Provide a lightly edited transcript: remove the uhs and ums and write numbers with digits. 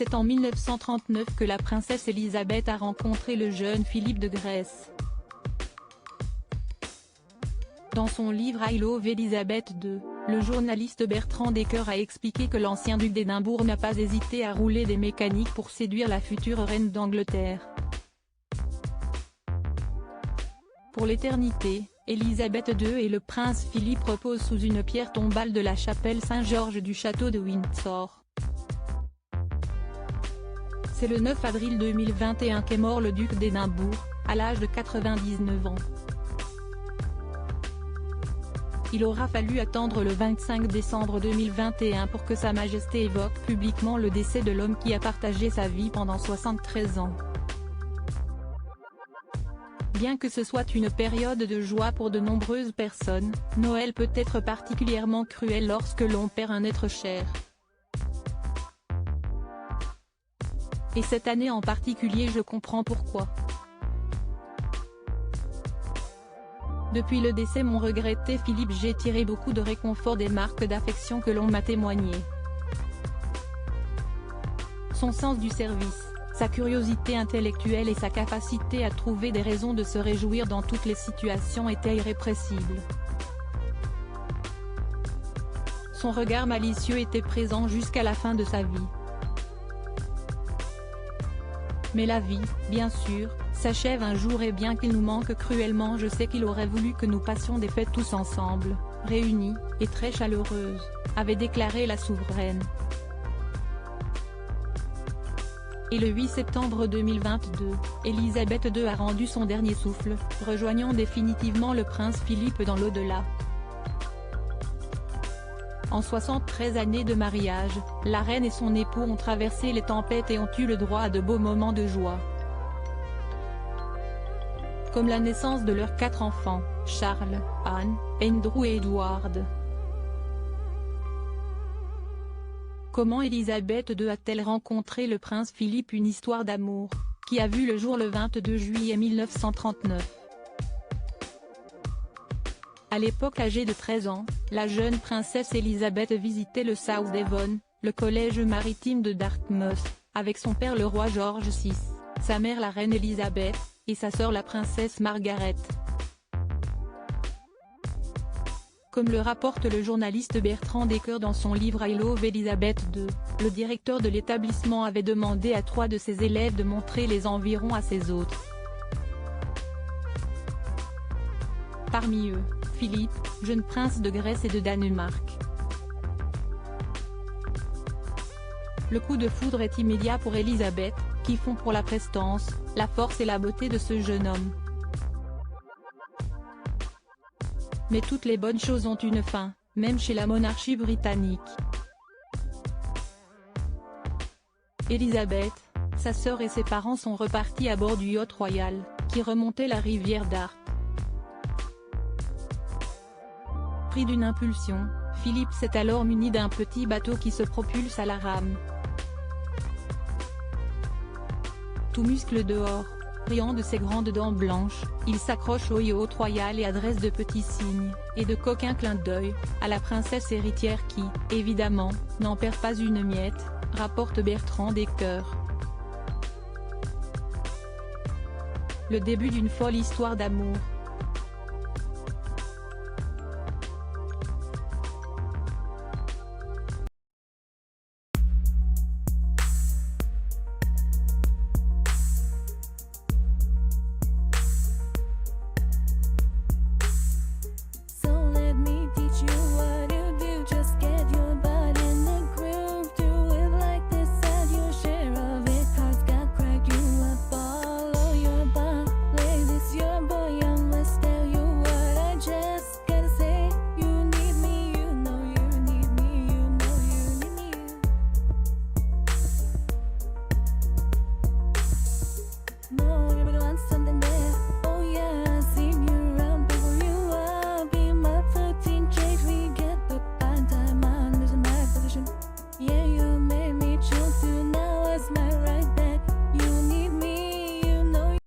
C'est en 1939 que la princesse Élisabeth a rencontré le jeune Philippe de Grèce. Dans son livre I Love Elizabeth II, le journaliste Bertrand Decker a expliqué que l'ancien duc d'Édimbourg n'a pas hésité à rouler des mécaniques pour séduire la future reine d'Angleterre. Pour l'éternité, Élisabeth II et le prince Philippe reposent sous une pierre tombale de la chapelle Saint-Georges du château de Windsor. C'est le 9 avril 2021 qu'est mort le duc d'Édimbourg, à l'âge de 99 ans. Il aura fallu attendre le 25 décembre 2021 pour que Sa Majesté évoque publiquement le décès de l'homme qui a partagé sa vie pendant 73 ans. Bien que ce soit une période de joie pour de nombreuses personnes, Noël peut être particulièrement cruel lorsque l'on perd un être cher. Et cette année en particulier, je comprends pourquoi. Depuis le décès mon regretté Philippe, j'ai tiré beaucoup de réconfort des marques d'affection que l'on m'a témoignées. Son sens du service, sa curiosité intellectuelle et sa capacité à trouver des raisons de se réjouir dans toutes les situations étaient irrépressibles. Son regard malicieux était présent jusqu'à la fin de sa vie. Mais la vie, bien sûr, s'achève un jour et bien qu'il nous manque cruellement, je sais qu'il aurait voulu que nous passions des fêtes tous ensemble, réunis, et très chaleureuses, avait déclaré la souveraine. Et le 8 septembre 2022, Élisabeth II a rendu son dernier souffle, rejoignant définitivement le prince Philippe dans l'au-delà. En 73 années de mariage, la reine et son époux ont traversé les tempêtes et ont eu le droit à de beaux moments de joie. Comme la naissance de leurs 4 enfants, Charles, Anne, Andrew et Edward. Comment Élisabeth II a-t-elle rencontré le prince Philippe? Une histoire d'amour, qui a vu le jour le 22 juillet 1939. À l'époque âgée de 13 ans, la jeune princesse Élisabeth visitait le South Devon, le collège maritime de Dartmouth, avec son père le roi George VI, sa mère la reine Élisabeth, et sa sœur la princesse Margaret. Comme le rapporte le journaliste Bertrand Decker dans son livre I Love Elizabeth II, le directeur de l'établissement avait demandé à 3 de ses élèves de montrer les environs à ses hôtes. Parmi eux, Philippe, jeune prince de Grèce et de Danemark. Le coup de foudre est immédiat pour Élisabeth, qui fond pour la prestance, la force et la beauté de ce jeune homme. Mais toutes les bonnes choses ont une fin, même chez la monarchie britannique. Élisabeth, sa sœur et ses parents sont repartis à bord du yacht royal, qui remontait la rivière Dart. Pris d'une impulsion, Philippe s'est alors muni d'un petit bateau qui se propulse à la rame. Tout muscle dehors, riant de ses grandes dents blanches, il s'accroche au yacht royal et adresse de petits signes, et de coquins clins d'œil, à la princesse héritière qui, évidemment, n'en perd pas une miette, rapporte Bertrand Decker. Le début d'une folle histoire d'amour.